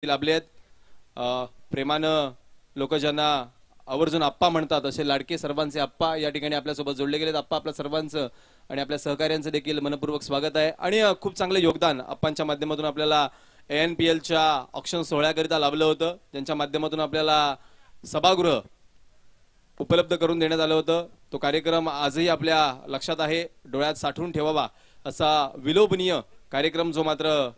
लाभले आहेत। प्रेमानं लोक ज्यांना आवर्जून आप्पा म्हणतात असे लाडके सर्वांचे आप्पा या ठिकाणी आपल्यासोबत जोडले गेलेत। आप्पा आपल्या सर्वांचं आणि आपल्या सहकार्यांचं देखील मनपूर्वक स्वागत आहे आणि खूप चांगलं योगदान आप्पांच्या माध्यमातून आपल्याला ANPLच्या ऑक्शन सोहळ्याकरिता लाभलं होतं, ज्यांच्या माध्यमातून आपल्याला सभागृह उपलब्ध करून देण्यात आलं होतं। तो कार्यक्रम आजही आपल्या लक्षात आहे, डोळ्यात साठवून ठेवावा असा विलोभनीय कार्यक्रम जो मात्र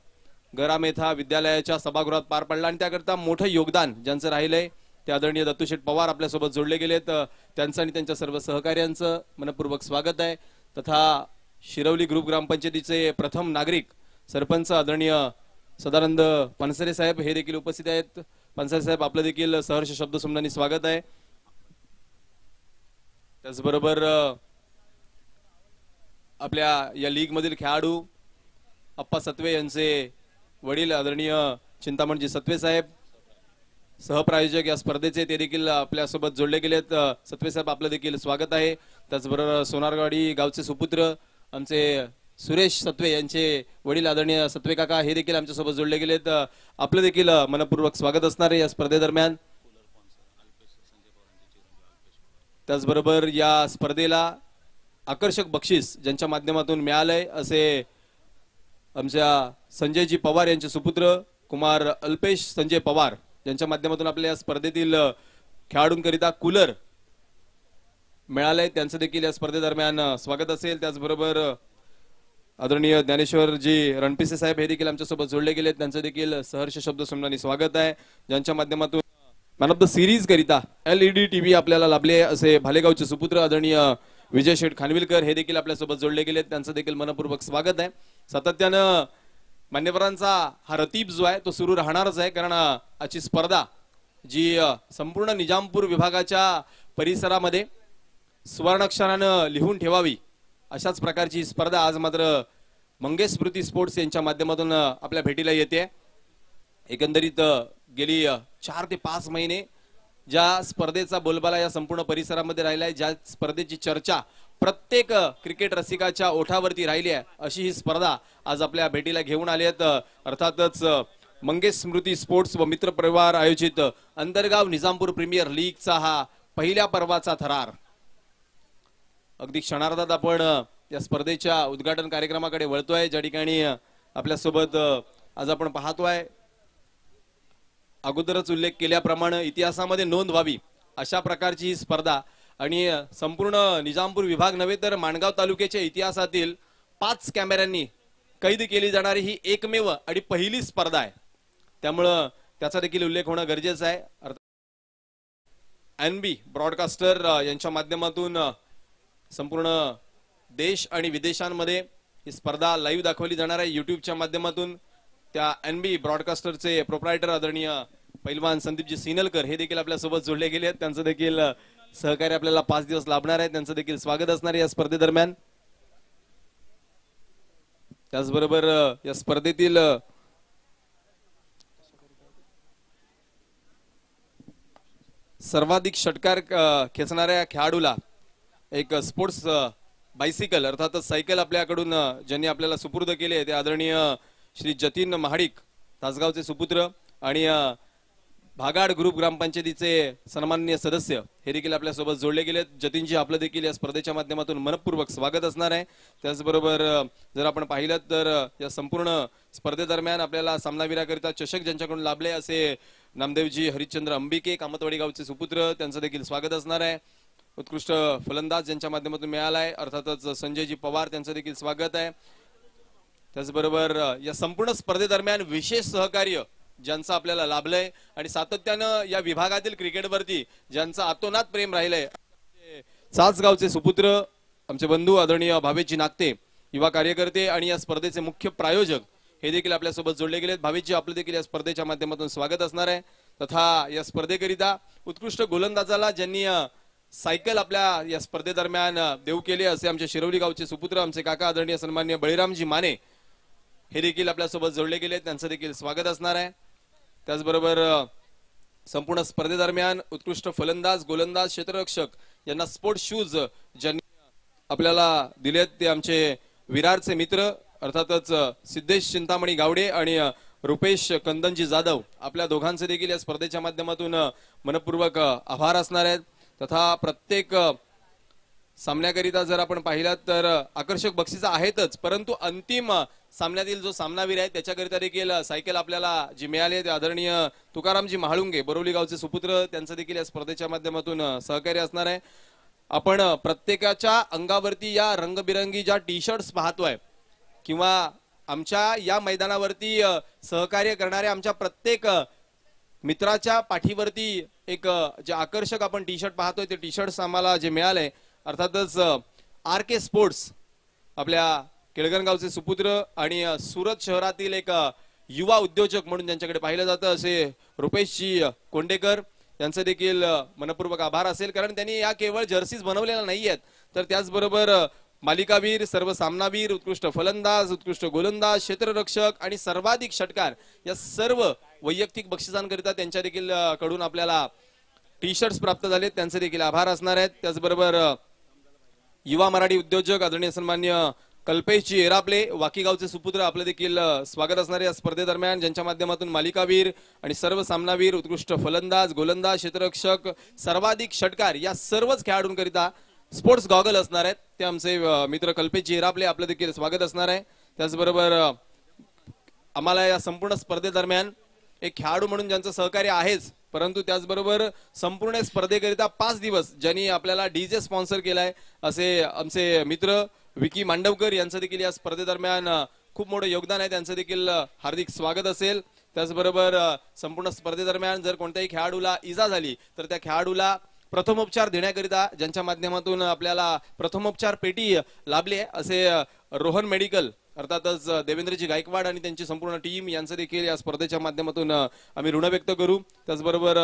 गरामेथा विद्यालयाच्या सभागृहात पार पडला आणि त्याकरता मोठं योगदान ज्यांचं राहिलंय ते आदरणीय दत्तूशेठ पवार आपल्यासोबत जोडले गेलेत। त्यांचं आणि त्यांच्या सर्व सहकार्यांचं मनपूर्वक स्वागत आहे। तथा शिरवली ग्रुप ग्रामपंचायतीचे प्रथम नागरिक सरपंच आदरणीय सदानंद पानसरे साहेब हे देखील उपस्थित आहेत। पानसरे साहेब आपलं देखील सहर्ष शब्दसंबंधाने स्वागत आहे। त्याचबरोबर आपल्या या लीग मधील खेळाडू अप्पा सत्वे यांचे वडील आदरणीय चिंतामणजी सत्वे साहेब सहप्रायोजक या स्पर्धेचे ते देखील आपल्या सोबत जोडले गेलेत। सत्वे साहेब आपलं देखील स्वागत आहे। त्याचबरोबर सोनारवाडी गावचे सुपुत्र आमचे सुरेश सत्वे यांचे वडील आदरणीय सत्वे काका हे देखील आमच्या सोबत जोडले गेलेत। आपलं देखील मनपूर्वक स्वागत असणार आहे या स्पर्धेदरम्यान। त्याचबरोबर या स्पर्धेला आकर्षक बक्षीस ज्यांच्या माध्यमातून मिळालंय असे आमच्या संजयजी पवार यांचे सुपुत्र कुमार अल्पेश संजय पवार यांच्या माध्यमातून आपल्या या स्पर्धेतील खेळाडूंकरिता कूलर मिळालंय, त्यांचं देखील या स्पर्धेदरम्यान स्वागत असेल। त्याचबरोबर आदरणीय ज्ञानेश्वरजी रणपिसे साहेब हे देखील आमच्यासोबत जोडले गेलेत, त्यांचं देखील सहर्ष शब्दसंबंधाने स्वागत आहे। ज्यांच्या माध्यमातून मॅन ऑफ द सिरीज करिता LED TV आपल्याला लाभले असे भालेगावचे सुपुत्र आदरणीय विजय शेठ खानविलकर हे देखील आपल्यासोबत जोडले गेलेत, त्यांचं देखील मनपूर्वक स्वागत आहे। सातत्यानं मान्यवरांचा हा रतीब जो आहे तो सुरू राहणारच आहे, कारण आजची स्पर्धा जी संपूर्ण निजामपूर विभागाच्या परिसरामध्ये सुवर्णाक्षरानं लिहून ठेवावी अशाच प्रकारची स्पर्धा आज मात्र मंगेश स्मृती स्पोर्ट्स यांच्या माध्यमातून आपल्या भेटीला येते। एकंदरीत गेली 4 ते 5 महिने ज्या स्पर्धेचा बोलबाला या संपूर्ण परिसरामध्ये राहिला आहे, ज्या स्पर्धेची चर्चा प्रत्येक क्रिकेट रसिकाच्या ओठावरती राहिली आहे, अशी ही स्पर्धा आज आपल्या भेटीला घेऊन आली आहेत। अर्थातच मंगेश स्मृती स्पोर्ट्स व मित्र परिवार आयोजित अंतर्गाव निजामपूर प्रीमियर लीगचा हा पहिल्या पर्वाचा थरार। अगदी क्षणार्धात आपण या स्पर्धेच्या उद्घाटन कार्यक्रमाकडे वळतोय, ज्या ठिकाणी आपल्यासोबत आज आपण पाहतोय अगोदरच उल्लेख केल्याप्रमाणे इतिहासामध्ये नोंद व्हावी अशा प्रकारची ही स्पर्धा आणि संपूर्ण निजामपूर विभाग नव्हे तर माणगाव तालुक्याच्या इतिहासातील 5 कॅमेऱ्यांनी कैद केली जाणारी ही एकमेव आणि पहिली स्पर्धा आहे, त्यामुळं त्याचा देखील उल्लेख होणं गरजेचं आहे। NB ब्रॉडकास्टर यांच्या माध्यमातून संपूर्ण देश आणि विदेशांमध्ये ही स्पर्धा लाईव्ह दाखवली जाणार आहे YouTube माध्यमातून। त्या NB ब्रॉडकास्टरचे प्रोप्रायटर आदरणीय पैलवान संदीपजी सिनलकर हे देखील आपल्या सोबत जोडले गेले आहेत, त्यांचं देखील सहकार्य आपल्याला 5 दिवस लाभणार आहे, त्यांचं देखील स्वागत असणार आहे या स्पर्धेदरम्यान। त्याचबरोबर या स्पर्धेतील सर्वाधिक षटकार खेचणाऱ्या खेळाडूला एक स्पोर्ट्स बायसिकल अर्थातच सायकल आपल्याकडून ज्यांनी आपल्याला सुपूर्द केले ते आदरणीय श्री जतीन महाडिक तासगावचे सुपुत्र आणि भागाड ग्रुप ग्रामपंचायतीचे सन्माननीय सदस्य हे देखील आपल्यासोबत जोडले गेलेत। जतीनजी आपलं देखील या स्पर्धेच्या माध्यमातून मनपूर्वक स्वागत असणार आहे। त्याचबरोबर जर आपण पाहिलं तर या संपूर्ण स्पर्धेदरम्यान आपल्याला सामनावीराकरिता चषक ज्यांच्याकडून लाभले असे नामदेवजी हरिश्चंद्र अंबिके कामतवाडी गावचे सुपुत्र, त्यांचं देखील स्वागत असणार आहे। उत्कृष्ट फलंदाज ज्यांच्या माध्यमातून मिळाला आहे अर्थातच संजयजी पवार, त्यांचं देखील स्वागत आहे। त्याचबरोबर या संपूर्ण स्पर्धेदरम्यान विशेष सहकार्य ज्यांचं आपल्याला लाभलंय आणि सातत्यानं या विभागातील क्रिकेटवरती ज्यांचं आतोनात प्रेम राहिलंय चासगावचे सुपुत्र आमचे बंधू आदरणीय भावेशजी नागते युवा कार्यकर्ते आणि या स्पर्धेचे मुख्य प्रायोजक हे देखील आपल्यासोबत जोडले गेलेत। भावेशजी आपलं देखील या स्पर्धेच्या माध्यमातून स्वागत असणार आहे। तथा या स्पर्धेकरिता उत्कृष्ट गोलंदाजाला ज्यांनी सायकल आपल्या या स्पर्धेदरम्यान देऊ केले असे आमचे शिरवली गावचे सुपुत्र आमचे काका आदरणीय सन्माननीय बळीरामजी माने हे देखील आपल्यासोबत जोडले गेले, त्यांचं देखील स्वागत असणार आहे। त्याचबरोबर संपूर्ण स्पर्धेदरम्यान उत्कृष्ट फलंदाज गोलंदाज क्षेत्ररक्षक यांना स्पोर्ट्स शूज ज्यांनी आपल्याला दिलेत ते आमचे विरारचे मित्र अर्थातच सिद्धेश चिंतामणी गावडे आणि रुपेश कंदनजी जाधव आपल्या दोघांचे देखील या स्पर्धेच्या माध्यमातून मनपूर्वक आभार असणार आहेत। तथा प्रत्येक सामन्याकरिता जर आपण पाहिलात तर आकर्षक बक्षिसं आहेतच, परंतु अंतिम सामन्यातील जो सामनावीर आहे त्याच्याकरिता देखील सायकल आपल्याला जी मिळाली आहे ते आदरणीय तुकारामजी महाळुंगे बोरवली गावचे सुपुत्र त्यांचं देखील या स्पर्धेच्या माध्यमातून सहकार्य असणार आहे। आपण प्रत्येकाच्या अंगावरती या रंगबिरंगी ज्या टी शर्ट्स पाहतोय किंवा आमच्या या मैदानावरती सहकार्य करणाऱ्या आमच्या प्रत्येक मित्राच्या पाठीवरती एक जे आकर्षक आपण टी शर्ट पाहतोय ते टी शर्ट्स आम्हाला जे मिळाले अर्थातच आर के स्पोर्ट्स आपल्या केळगण गावचे सुपुत्र आणि सुरत शहरातील एक युवा उद्योजक म्हणून ज्यांच्याकडे पाहिलं जातं असे रुपेशजी कोंडेकर यांचे देखील मनपूर्वक आभार असेल, कारण त्यांनी या केवळ जर्सीज बनवलेल्या नाही आहेत तर त्याचबरोबर मालिकावीर, सर्व सामनावीर, उत्कृष्ट फलंदाज, उत्कृष्ट गोलंदाज, क्षेत्ररक्षक आणि सर्वाधिक षटकार या सर्व वैयक्तिक बक्षिसांकरिता त्यांच्या देखील कडून आपल्याला टी शर्ट्स प्राप्त झाले, त्यांचे देखील आभार असणार आहेत। त्याचबरोबर युवा मराठी उद्योजक आदरणीय सन्मान्य कल्पेशजी एरापले वाकी गावचे सुपुत्र आपले देखील स्वागत असणार या स्पर्धेदरम्यान, ज्यांच्या माध्यमातून मालिकावीर आणि सर्व सामनावीर, उत्कृष्ट फलंदाज, गोलंदाज, क्षेत्ररक्षक, सर्वाधिक षटकार या सर्वच खेळाडूंकरिता स्पोर्ट्स गॉगल असणार आहेत। ते आमचे मित्र कल्पेशजी एरापले आपले देखील स्वागत असणार आहे। त्याचबरोबर आम्हाला या संपूर्ण स्पर्धेदरम्यान एक खेळाडू म्हणून ज्यांचं सहकार्य आहेच, परंतु त्याचबरोबर संपूर्ण स्पर्धेकरिता 5 दिवस ज्यांनी आपल्याला डीजे स्पॉन्सर केलाय असे आमचे मित्र विकी मांडवकर यांचं देखील या स्पर्धेदरम्यान खूप मोठं योगदान आहे, त्यांचं देखील हार्दिक स्वागत असेल। त्याचबरोबर संपूर्ण स्पर्धेदरम्यान जर कोणत्याही खेळाडूला इजा झाली तर त्या खेळाडूला प्रथमोपचार देण्याकरिता ज्यांच्या माध्यमातून आपल्याला प्रथमोपचार पेटी लाभली आहे असे रोहन मेडिकल अर्थातच देवेंद्रजी गायकवाड आणि त्यांची संपूर्ण टीम यांचं देखील या स्पर्धेच्या माध्यमातून आम्ही ऋण व्यक्त करू। त्याचबरोबर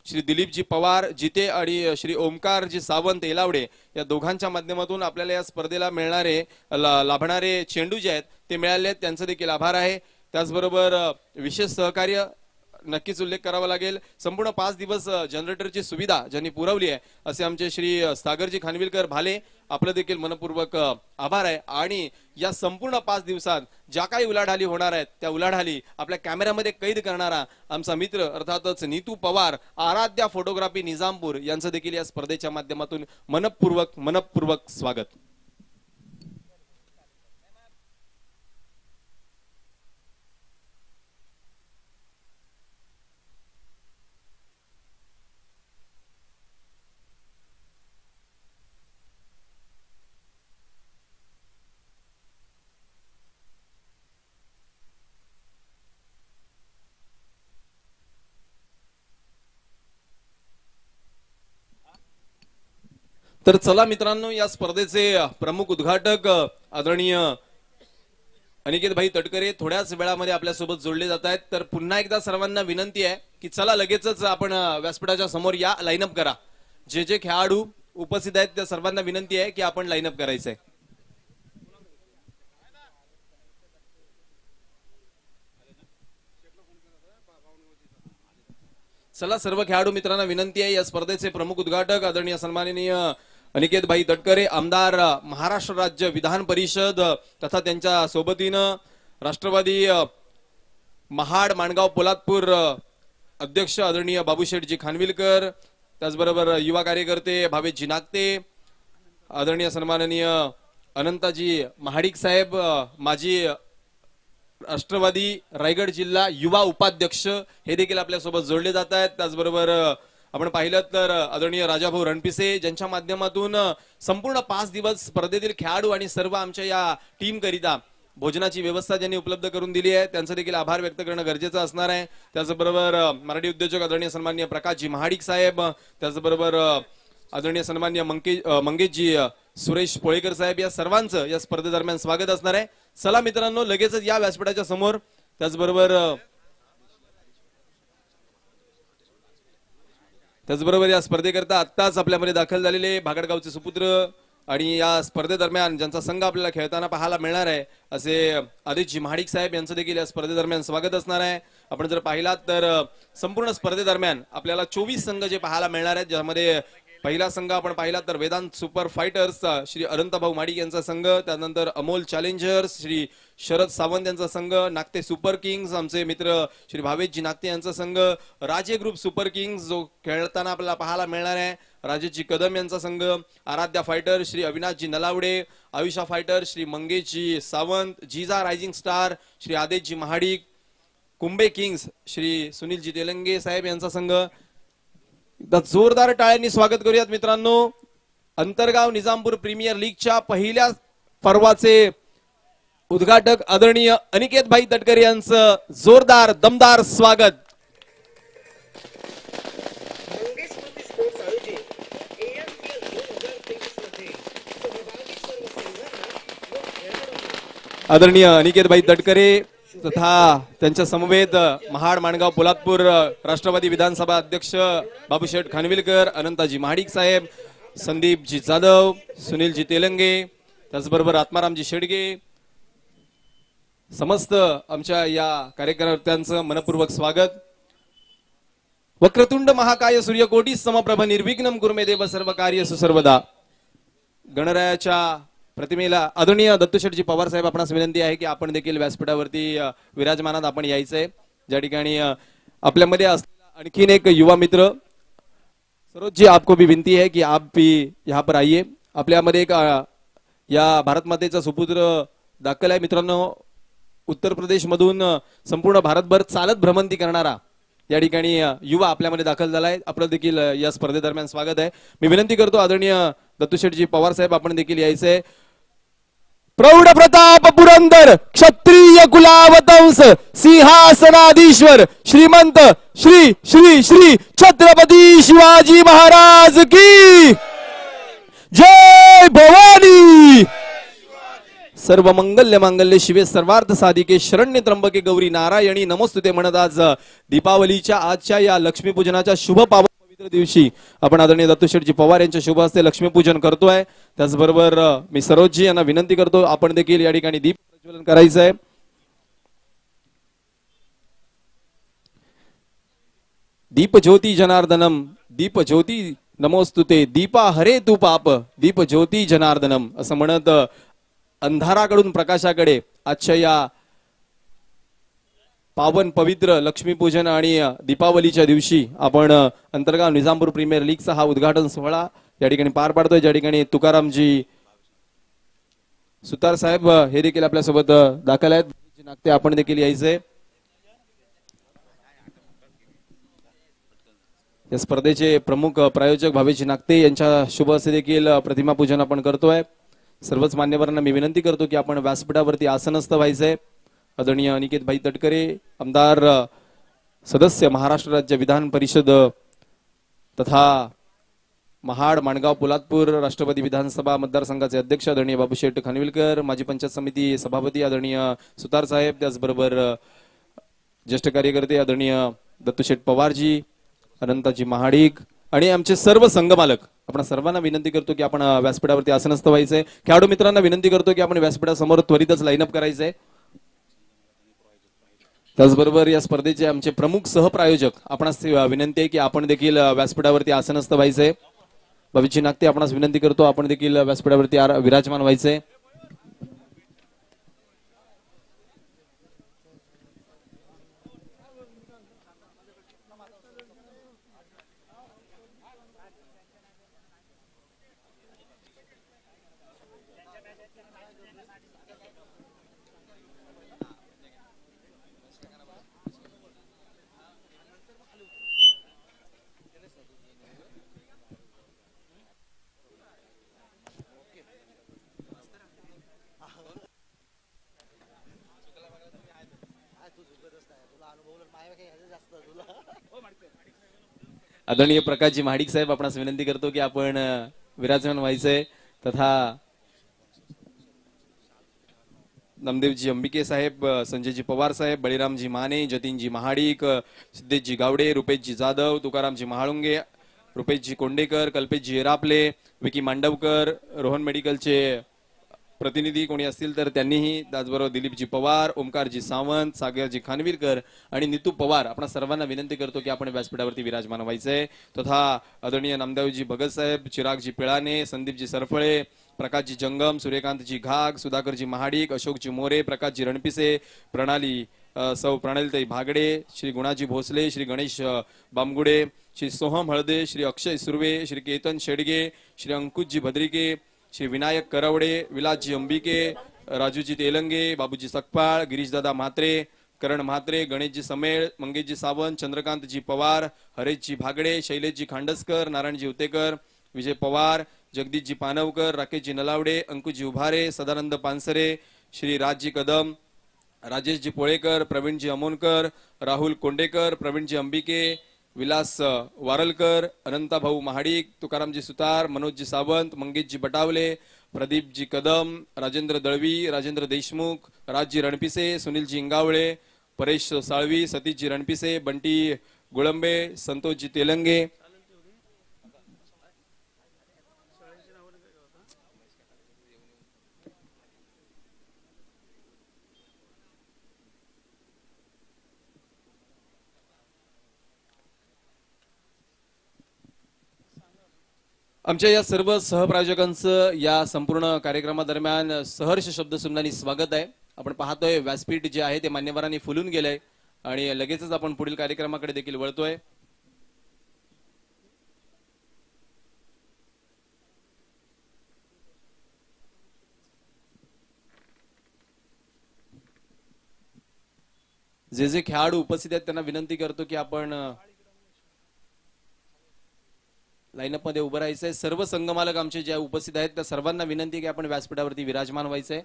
श्री दिलीपजी पवार जिते आणि श्री ओमकारजी सावंत येलावडे या दोघांच्या माध्यमातून आपल्याला या स्पर्धेला मिळणारे लाभणारे चेंडू जे आहेत ते मिळाले आहेत, त्यांचं देखील आभार आहे। त्याचबरोबर विशेष सहकार्य नक्कीच उल्लेख करावा लागेल, संपूर्ण 5 दिवस जनरेटरची सुविधा ज्यांनी पुरवली आहे असे आमचे श्री सागरजी खानविलकर भाले आपलं देखील मनपूर्वक आभार आहे। आणि या संपूर्ण 5 दिवसात ज्या काही उलाढाली होणार आहेत त्या उलाढाली आपल्या कॅमेऱ्यामध्ये कैद करणारा आमचा मित्र अर्थातच नीतू पवार आराध्या फोटोग्राफी निजामपूर यांचं देखील या स्पर्धेच्या माध्यमातून मनपूर्वक स्वागत। तर चला मित्रांनो, या स्पर्धेचे प्रमुख उद्घाटक आदरणीय अनिकेत भाई तटकरे थोड्याच वेळामध्ये आपल्यासोबत जोडले जात आहेत। तर पुन्हा एकदा सर्वांना विनंती आहे की चला लगेचच आपण व्यासपीठाच्या समोर या, लाईनअप करा। जे जे खेळाडू उपस्थित आहेत त्या सर्वांना विनंती आहे की आपण लाईनअप करायचंय। चला सर्व खेळाडू मित्रांना विनंती आहे, या स्पर्धेचे प्रमुख उद्घाटक आदरणीय सन्माननीय अनिकेत भाई तटकरे आमदार महाराष्ट्र राज्य विधान परिषद तथा त्यांच्या सोबतीनं राष्ट्रवादी महाड माणगाव पोलादपूर अध्यक्ष आदरणीय बाबूशेठजी खानविलकर, त्याचबरोबर युवा कार्यकर्ते भावेशजी नागते, आदरणीय सन्माननीय अनंताजी महाडिक साहेब माजी राष्ट्रवादी रायगड जिल्हा युवा उपाध्यक्ष हे देखील आपल्यासोबत जोडले जात आहेत। त्याचबरोबर आपण पाहिलं तर आदरणीय राजाभाऊ रणपिसे ज्यांच्या माध्यमातून संपूर्ण 5 दिवस स्पर्धेतील खेळाडू आणि सर्व आमच्या या टीम करिता भोजनाची व्यवस्था ज्यांनी उपलब्ध करून दिली आहे त्यांचा देखील आभार व्यक्त करणं गरजेचं असणार आहे। त्याचबरोबर मराठी उद्योजक आदरणीय सन्माननीय प्रकाशजी महाडिक साहेब, त्याचबरोबर आदरणीय सन्माननीय मंगेशजी सुरेश पोळेकर साहेब या सर्वांचं या स्पर्धेदरम्यान स्वागत असणार आहे। चला मित्रांनो लगेचच या व्यासपीठाच्या समोर। त्याचबरोबर या स्पर्धेकरता आत्ताच आपल्यामध्ये दाखल झालेले भागडगावचे सुपुत्र आणि या स्पर्धेदरम्यान ज्यांचा संघ आपल्याला खेळताना पाहायला मिळणार आहे असे आदित्यजी महाडिक साहेब यांचं देखील या स्पर्धेदरम्यान स्वागत असणार आहे। आपण जर पाहिलात तर संपूर्ण स्पर्धेदरम्यान आपल्याला 24 संघ जे पाहायला मिळणार आहेत, ज्यामध्ये पहिला संघ आपण पाहिला तर वेदांत सुपर फायटर्स श्री अनंतभाऊ माडिक यांचा संघ, त्यानंतर अमोल चॅलेंजर्स श्री शरद सावंत यांचा संघ, नागते सुपर किंग्स आमचे मित्र श्री भावेशजी नागते यांचा संघ, राजे ग्रुप सुपर किंग्स जो खेळताना आपल्याला पाहायला मिळणार आहे, राजेशजी कदम यांचा संघ, Aaradhya fighter Shri Avinashji Nalawade, Ayusha fighter Shri Mangeshji Sawant, Jija rising star Shri Adeshji Mahadik, Kumbe kings Shri Sunilji Telange साहेब यांचा संघ. जोरदार टाळ्यांनी स्वागत करूयात मित्रांनो. अंतरगाव निजामपूर प्रीमियर लीगच्या पहिल्या पर्वाचे उद्घाटक आदरणीय अनिकेत भाई तटकरे यांचं जोरदार दमदार स्वागत. आदरणीय अनिकेत भाई तटकरे तथा त्यांच्या समवेत महाड माणगाव पोलादपूर राष्ट्रवादी विधानसभा अध्यक्ष बाबूशेठ खानविलकर, अनंताजी महाडिक साहेब, संदीपजी जाधव, सुनीलजी तेलंगे, त्याचबरोबर आत्मारामजी शेडगे, समस्त आमच्या या कार्यकर्त्यांचं मनपूर्वक स्वागत. वक्रतुंड महाकाय सूर्यकोटी समप्रभ निर्विघ्नम कुर्मे देव सर्व कार्य सुसर्वदा. गणरायाच्या प्रतिमेला आदरणीय दत्तूशेठजी पवार साहेब आपणास विनंती आहे की आपण देखील व्यासपीठावरती विराजमानात आपण यायचंय. ज्या ठिकाणी आपल्यामध्ये असलेला आणखीन एक युवा मित्र सरोज जी, आपको भी विनती है कि आप भी यहाँ पर आइए. आपल्यामध्ये एक या भारत मातेचा सुपुत्र दाखल आहे मित्रांनो. उत्तर प्रदेश मधून संपूर्ण भारतभर चालत भ्रमंती करणारा या ठिकाणी युवा आपल्यामध्ये दाखल झालाय. आपलं देखील या स्पर्धेदरम्यान स्वागत आहे. मी विनंती करतो आदरणीय दत्तूशेठजी पवार साहेब आपण देखील यायचंय. प्रौढ प्रताप पुरंदर क्षत्रिय कुलावतंस सिंहासनाधीश्वर श्रीमंत श्री श्री श्री छत्रपती शिवाजी महाराज की जय भवानी. सर्व मंगल्य मांगल्य शिवे सर्वार्थ साधिके शरण्य त्र्यंबके गौरी नारायणी नमोस्तुते म्हणत आज दीपावलीच्या आजच्या या लक्ष्मीपूजनाच्या शुभ पावन दिवशी आपण आदरणीय दत्तूशेठजी पवार यांच्या शुभ हस्ते लक्ष्मीपूजन करतोय. त्याचबरोबर मी सरोजजी यांना विनंती करतो आपण देखील या ठिकाणी दीप प्रज्वलन करायचं आहे. दीप ज्योती जनार्दनम दीप ज्योती नमोस्तुते दीपा हरे तू पाप दीप ज्योती जनार्दनम असं म्हणत अंधाराकडून प्रकाशाकडे आजच्या या पावन पवित्र लक्ष्मीपूजन आणि दीपावलीच्या दिवशी आपण अंतर्गाव निजामपूर प्रीमियर लीगचा हा उद्घाटन सोहळा या ठिकाणी पार पाडतोय. ज्या ठिकाणी तुकारामजी सुतार साहेब हे देखील आपल्यासोबत दाखल आहेत. नागते आपण देखील यायचंय. या स्पर्धेचे प्रमुख प्रायोजक भावेशजी नागते यांच्या शुभ हस्ते देखील प्रतिमा पूजन आपण करतोय. सर्वच मान्यवरांना मी विनंती करतो की आपण व्यासपीठावरती आसनस्थ व्हायचंय. आदरणीय अनिकेत भाई तटकरे आमदार सदस्य महाराष्ट्र राज्य विधान परिषद तथा महाड माणगाव पोलादपूर राष्ट्रवादी विधानसभा मतदारसंघाचे अध्यक्ष आदरणीय बाबूशेठ खानविलकर, माजी पंचायत समिती सभापती आदरणीय सुतार साहेब, त्याचबरोबर ज्येष्ठ कार्यकर्ते आदरणीय दत्तूशेठ पवारजी, अनंताजी महाडिक आणि आमचे सर्व संघ मालक. आपण सर्वांना विनंती करतो की आपण व्यासपीठावरती आसनस्थ व्हायचंय. खेळाडू मित्रांना विनंती करतो की आपण व्यासपीठासमोर त्वरितच लाईनअप करायचंय. त्याचबरोबर या स्पर्धेचे आमचे प्रमुख सहप्रायोजक आपणास विनंती आहे की आपण देखील व्यासपीठावरती आसनस्थ व्हायचंय. भविष्य नागते आपणास विनंती करतो आपण देखील व्यासपीठावरती विराजमान व्हायचंय. आदरणीय प्रकाशजी महाडिक साहेब आपणास विनंती करतो की आपण विराजमान व्हायचंय. तथा नमदेवजी अंबिके साहेब, संजयजी पवार साहेब, बळीरामजी माने, जतीनजी महाडिक, सिद्धेशजी गावडे, रुपेशजी जाधव, तुकारामजी महाळुंगे, रुपेशजी कोंडेकर, कल्पेशजी एरापले, विकी मांडवकर, रोहन मेडिकलचे प्रतिनिधी कोणी असतील तर त्यांनीही, त्याचबरोबर दिलीपजी पवार, ओमकारजी सावंत, सागरजी खानविलकर आणि नितू पवार, आपण सर्वांना विनंती करतो की आपण व्यासपीठावरती विराजमान व्हायचंय. तथा आदरणीय नामदेवजी भगत साहेब, चिरागजी पिळाने, संदीपजी सरफळे, प्रकाशजी जंगम, सूर्यकांतजी घाग, सुधाकरजी महाडिक, अशोकजी मोरे, प्रकाशजी रणपिसे, प्रणाली सौ प्रणालीताई भागडे, श्री गुणाजी भोसले, श्री गणेश बामगुडे, श्री सोहम हळदे, श्री अक्षय सुर्वे, श्री केतन शेडगे, श्री अंकुशजी भद्रिके, श्री विनायक करवडे, विलासजी अंबिके, राजूजी तेलंगे, बाबूजी सकपाळ, गिरीशदादा म्हात्रे, करण म्हात्रे, गणेशजी समेळ, मंगेशजी सावंत, चंद्रकांतजी पवार, हरेशजी भागडे, शैलेशजी खांडसकर, नारायणजी उतेकर, विजय पवार, जगदीशजी पानवकर, राकेशजी नलावडे, अंकुशजी उभारे, सदानंद पानसरे, श्री राजजी कदम, राजेशजी पोळेकर, प्रवीणजी अमोनकर, राहुल कोंडेकर, प्रवीणजी अंबिके, विलास वारलकर, अनंताभाऊ महाडिक, तुकारामजी सुतार, मनोजजी सावंत, मंगेशजी बटावले, प्रदीपजी कदम, राजेंद्र दळवी, राजेंद्र देशमुख, राजजी रणपिसे, सुनीलजी इंगावळे, परेश साळवी, सतीशजी रणपिसे, बंटी गुळंबे, संतोषजी तेलंगे, आमच्या या सर्व सहप्रायोजकांचं या संपूर्ण कार्यक्रमादरम्यान सहर्ष शब्दसुमनानी स्वागत आहे. आपण पाहतोय व्यासपीठ जे आहे ते मान्यवरांनी फुलून गेलंय आणि लगेचच आपण पुढील कार्यक्रमाकडे देखील वळतोय. जे जे खेळाडू उपस्थित आहेत त्यांना विनंती करतो की आपण लाईनअप मध्ये उभं राहायचंय. सर्व संघमालक आमचे जे उपस्थित आहेत त्या सर्वांना विनंती की आपण व्यासपीठावरती विराजमान व्हायचंय.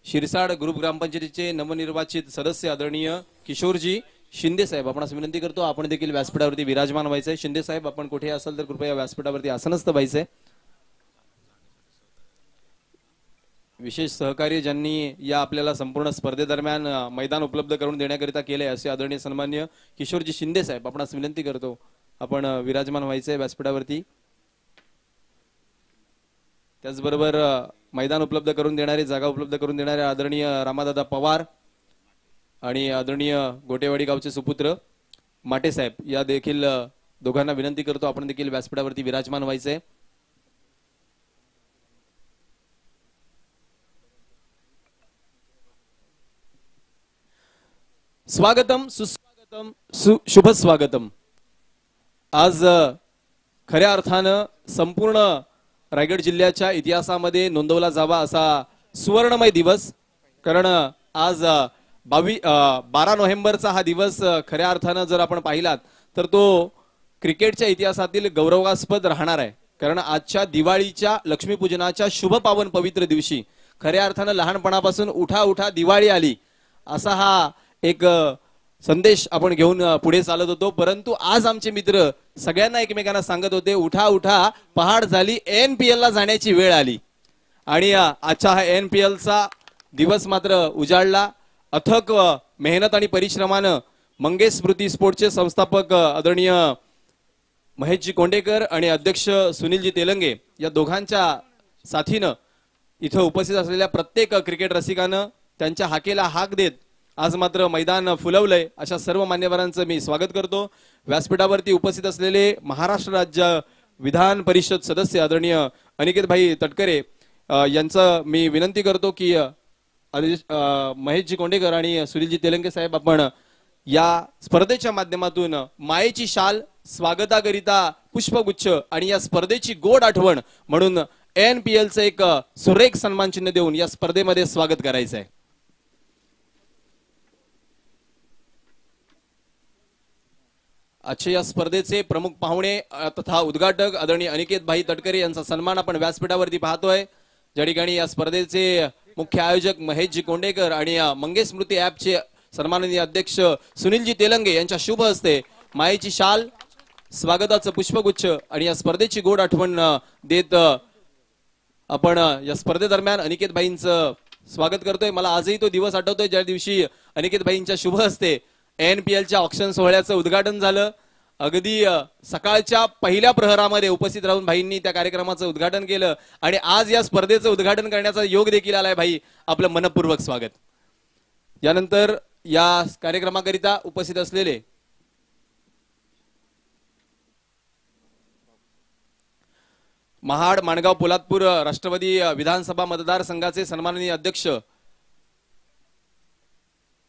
शिरसाड ग्रुप ग्रामपंचायतीचे नवनिर्वाचित सदस्य आदरणीय किशोरजी शिंदे साहेब, आपण विनंती करतो आपण देखील व्यासपीठावरती विराजमान व्हायचंय. शिंदे साहेब, आपण कुठे असाल तर कृपया व्यासपीठावरती आसनस्थ व्हायचंय. विशेष सहकार्य ज्यांनी या आपल्याला संपूर्ण स्पर्धेदरम्यान मैदान उपलब्ध करून देण्याकरिता केले असे आदरणीय सन्मान्य किशोरजी शिंदे साहेब, आपण विनंती करतो आपण विराजमान व्हायचंय व्यासपीठावरती. त्याचबरोबर मैदान उपलब्ध करून देणारे, जागा उपलब्ध करून देणारे आदरणीय रामादादा पवार आणि आदरणीय गोटेवाडी गावचे सुपुत्र माटे साहेब या देखील दोघांना विनंती करतो आपण देखील व्यासपीठावरती विराजमान व्हायचंय. स्वागतम, सुस्वागतम, शुभ स्वागतम. आज खऱ्या अर्थानं संपूर्ण रायगड जिल्ह्याच्या इतिहासामध्ये नोंदवला जावा असा सुवर्णमय दिवस. कारण आज 12 नोव्हेंबरचा हा दिवस खऱ्या अर्थानं जर आपण पाहिलात तर तो क्रिकेटच्या इतिहासातील गौरवास्पद राहणार आहे. कारण आजच्या दिवाळीच्या लक्ष्मीपूजनाच्या शुभ पावन पवित्र दिवशी खऱ्या अर्थानं लहानपणापासून उठा उठा दिवाळी आली असा हा एक संदेश आपण घेऊन पुढे चालत होतो. परंतु आज आमचे मित्र सगळ्यांना एकमेकांना सांगत होते उठा उठा पहाट झाली, NPL ला जाण्याची वेळ आली. आणि आजचा हा NPL चा दिवस मात्र उजाडला. अथक मेहनत आणि परिश्रमानं मंगेश स्मृती स्पोर्टचे संस्थापक आदरणीय महेशजी कोंडेकर आणि अध्यक्ष सुनीलजी तेलंगे या दोघांच्या साथीनं इथं उपस्थित असलेल्या प्रत्येक क्रिकेट रसिकानं त्यांच्या हाकेला हाक देत आज मात्र मैदान फुलवलंय. अशा सर्व मान्यवरांचं मी स्वागत करतो. व्यासपीठावरती उपस्थित असलेले महाराष्ट्र राज्य विधान परिषद सदस्य आदरणीय अनिकेत भाई तटकरे यांचं मी विनंती करतो की महेशजी कोंडेकर आणि सुनीलजी तेलंगे साहेब आपण या स्पर्धेच्या माध्यमातून मायेची शाल, स्वागताकरिता पुष्पगुच्छ आणि या स्पर्धेची गोड आठवण म्हणून NPLचं एक सुरेख सन्मान चिन्ह देऊन या स्पर्धेमध्ये स्वागत करायचं आहे. आजच्या या स्पर्धेचे प्रमुख पाहुणे तथा उद्घाटक आदरणीय अनिकेत भाई तटकरे यांचा सन्मान आपण व्यासपीठावरती पाहतोय. ज्या ठिकाणी या स्पर्धेचे मुख्य आयोजक महेशजी कोंडेकर आणि मंगेश स्मृती ॲपचे सन्माननीय अध्यक्ष सुनीलजी तेलंगे यांच्या शुभ हस्ते मायेची शाल, स्वागताचं पुष्पगुच्छ आणि या स्पर्धेची गोड आठवण देत आपण या स्पर्धेदरम्यान अनिकेत भाईंचं स्वागत करतोय. मला आजही तो दिवस आठवतोय ज्या दिवशी अनिकेत भाईंच्या शुभ हस्ते NPLच्या ऑक्शन सोहळ्याचं उद्घाटन झालं. अगदी सकाळच्या पहिल्या प्रहरामध्ये उपस्थित राहून भाईंनी त्या कार्यक्रमाचं उद्घाटन केलं आणि आज या स्पर्धेचं उद्घाटन करण्याचा योग देखील आलाय. भाई, आपलं मनपूर्वक स्वागत. यानंतर या कार्यक्रमाकरिता उपस्थित असलेले महाड माणगाव पोलादपूर राष्ट्रवादी विधानसभा मतदारसंघाचे सन्माननीय अध्यक्ष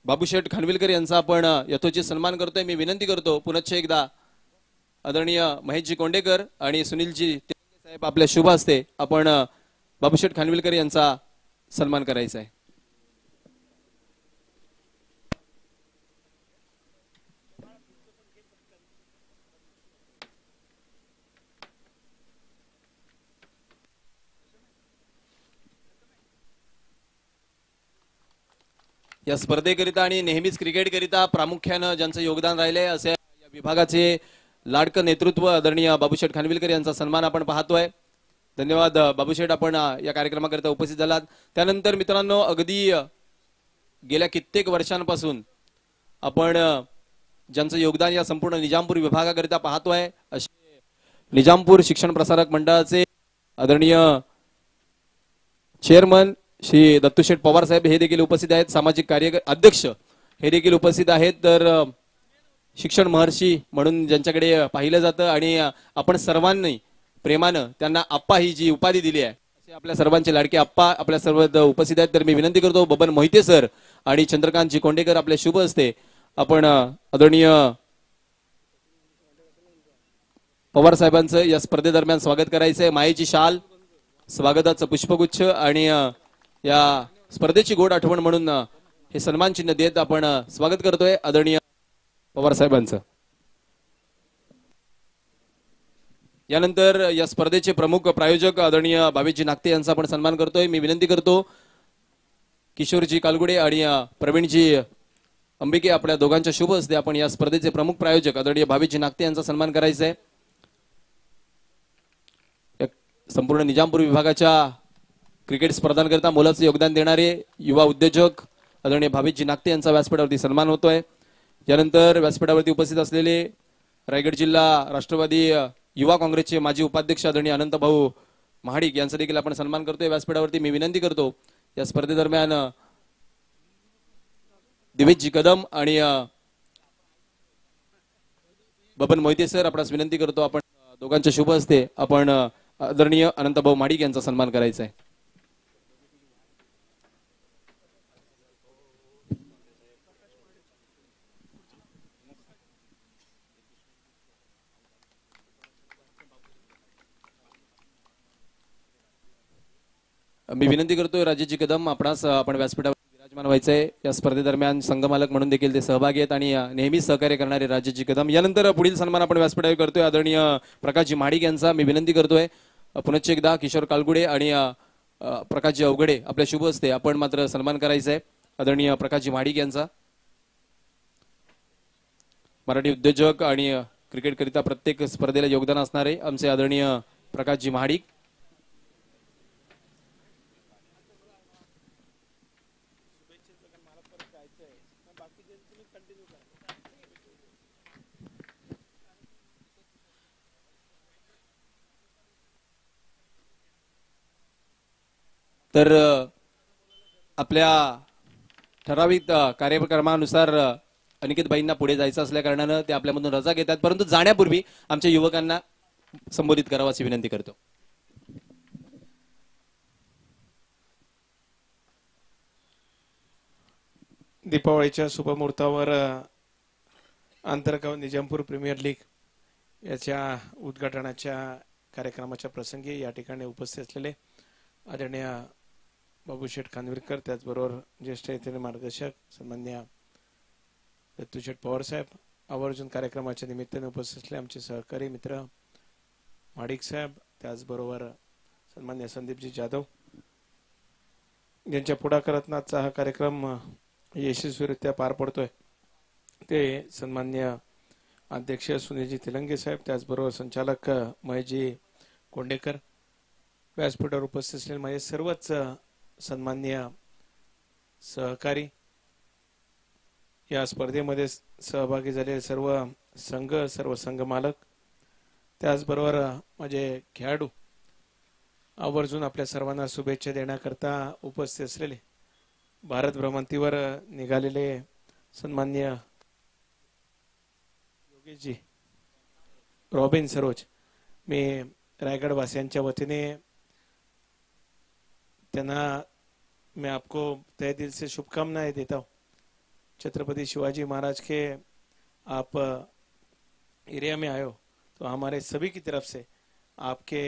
बाबूशेठ खानविलकर यांचा आपण यथोचित सन्मान करतोय. मी विनंती करतो पुनश्च एकदा आदरणीय महेशजी कोंडेकर आणि सुनीलजी साहेब आपल्या शुभ हस्ते आपण बाबूशेठ खानविलकर यांचा सन्मान करायचा आहे. या स्पर्धेकरिता आणि नेहमीच क्रिकेटकरिता प्रामुख्यानं ज्यांचं योगदान राहिले असे या विभागाचे लाडकं नेतृत्व आदरणीय बाबूशेठ खानविलकर यांचा सन्मान आपण पाहतोय. धन्यवाद बाबूशेठ, आपण या कार्यक्रमाकरिता उपस्थित झालात. त्यानंतर मित्रांनो, अगदी गेल्या कित्येक वर्षांपासून आपण ज्यांचं योगदान या संपूर्ण निजामपूर विभागाकरिता पाहतोय असे निजामपूर शिक्षण प्रसारक मंडळाचे आदरणीय चेअरमन श्री दत्तूशेठ पवार साहेब हे देखील उपस्थित आहेत. सामाजिक कार्य अध्यक्ष हे देखील उपस्थित आहेत. तर शिक्षण महर्षी म्हणून ज्यांच्याकडे पाहिलं जातं आणि आपण सर्वांनी प्रेमानं त्यांना आप्पा ही जी उपाधी दिली आहे असे आपल्या सर्वांचे लाडके आप्पा आपल्या सर्व उपस्थित आहेत. तर मी विनंती करतो बबन मोहिते सर आणि चंद्रकांतजी कोंडेकर आपल्या शुभ हस्ते आपण आदरणीय पवार साहेबांचं या स्पर्धेदरम्यान स्वागत करायचंय. मायेची शाल, स्वागताचं पुष्पगुच्छ आणि या स्पर्धेची गोड आठवण म्हणून हे सन्मान चिन्ह देत आपण स्वागत करतोय आदरणीय पवार साहेबांचं. यानंतर या स्पर्धेचे प्रमुख प्रायोजक आदरणीय भावेशजी नागते यांचा आपण सन्मान करतोय. मी विनंती करतो किशोरजी कालगुडे आणि प्रवीणजी अंबिके आपल्या दोघांच्या शुभ हस्ते आपण या स्पर्धेचे प्रमुख प्रायोजक आदरणीय भावेशजी नागते यांचा सन्मान करायचा आहे. संपूर्ण निजामपूर विभागाच्या क्रिकेट स्पर्धांकरिता मोलाचं योगदान देणारे युवा उद्योजक आदरणीय भावेशजी नागते यांचा व्यासपीठावरती सन्मान होतोय. यानंतर व्यासपीठावरती उपस्थित असलेले रायगड जिल्हा राष्ट्रवादी युवा काँग्रेसचे माजी उपाध्यक्ष आदरणीय अनंतभाऊ महाडिक यांचा देखील आपण सन्मान करतोय व्यासपीठावरती. मी विनंती करतो या स्पर्धेदरम्यान दिवेशजी कदम आणि बबन मोहिते सर आपणास विनंती करतो आपण दोघांच्या शुभ हस्ते आपण आदरणीय अनंतभाऊ महाडिक यांचा सन्मान करायचा आहे. मी विनंती करतोय राजेशजी कदम आपणास आपण व्यासपीठावर विराजमान व्हायचंय. या स्पर्धेदरम्यान संघमालक म्हणून देखील ते सहभागी आहेत आणि नेहमीच सहकार्य करणारे राजेशजी कदम. यानंतर पुढील सन्मान आपण व्यासपीठावर करतोय आदरणीय प्रकाशजी महाडिक यांचा. मी विनंती करतोय पुनश्च एकदा किशोर कालगुडे आणि प्रकाशजी अवघडे आपल्या शुभ हस्ते आपण मात्र सन्मान करायचा आहे आदरणीय प्रकाशजी महाडिक यांचा. मराठी उद्योजक आणि क्रिकेट करिता प्रत्येक स्पर्धेला योगदान असणारे आमचे आदरणीय प्रकाशजी महाडिक. तर आपल्या ठराविक कार्यक्रमानुसार अनिकेत भाईंना पुढे जायचं असल्या कारणानं ते आपल्यामधून रजा घेतात. परंतु जाण्यापूर्वी आमच्या युवकांना संबोधित करावं अशी विनंती करतो. दीपावळीच्या शुभमुहूर्तावर आंतरगाव निजामपूर प्रीमियर लीग याच्या उद्घाटनाच्या कार्यक्रमाच्या प्रसंगी या ठिकाणी उपस्थित असलेले आदरणीय बाबूशेठ खानविलकर, त्याचबरोबर ज्येष्ठ येथील मार्गदर्शक सन्मान्य दत्तूशेठ पवार साहेब, आवर्जून कार्यक्रमाच्या निमित्ताने उपस्थित असलेले आमचे सहकारी मित्र माडिक साहेब, त्याचबरोबर सन्मान्य संदीपजी जाधव ज्यांच्या पुढाकारातून आजचा हा कार्यक्रम यशस्वीरित्या पार पडतोय ते सन्मान्य अध्यक्ष सुनीलजी तिलंगे साहेब, त्याचबरोबर संचालक महेशजी कोंडेकर, व्यासपीठावर उपस्थित असलेले माझे सर्वच सन्माननीय सहकारी, या स्पर्धेमध्ये सहभागी झालेले सर्व संघ मालक, त्याचबरोबर माझे खेळाडू, आवर्जून आपल्या सर्वांना शुभेच्छा देण्याकरता उपस्थित असलेले, भारत भ्रमंतीवर निघालेले सन्माननीय योगेशजी, रॉबिन सरोज, मी रायगढ़ वासियांच्या वतीने त्यांना मैं आपको तहे दिल से शुभकामनाएं देता हूँ। छत्रपति शिवाजी महाराज के आप एरिया में आए हो तो हमारे सभी की तरफ से आपके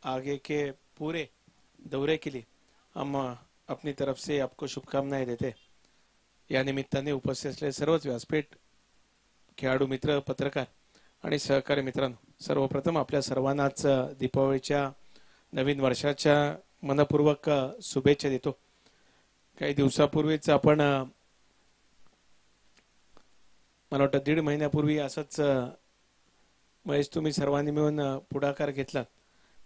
आगे के पूरे दौरे के लिए हम अपनी तरफ से आपको शुभकामनाएं देते। या निमित्ताने उपस्थित असलेले सर्वच व्यासपीठ, खेळाडू मित्र, पत्रकार आणि सहकारी मित्रांनो, सर्वप्रथम आपल्या सर्वांनाच दीपावलीच्या नवीन वर्षाच्या मनपूर्वक शुभेच्छा देतो। काही दिवसापूर्वीच आपण, मला वाटतं 1.5 महिन्यापूर्वी असंच महेश तुम्ही सर्वांनी मिळून पुढाकार घेतला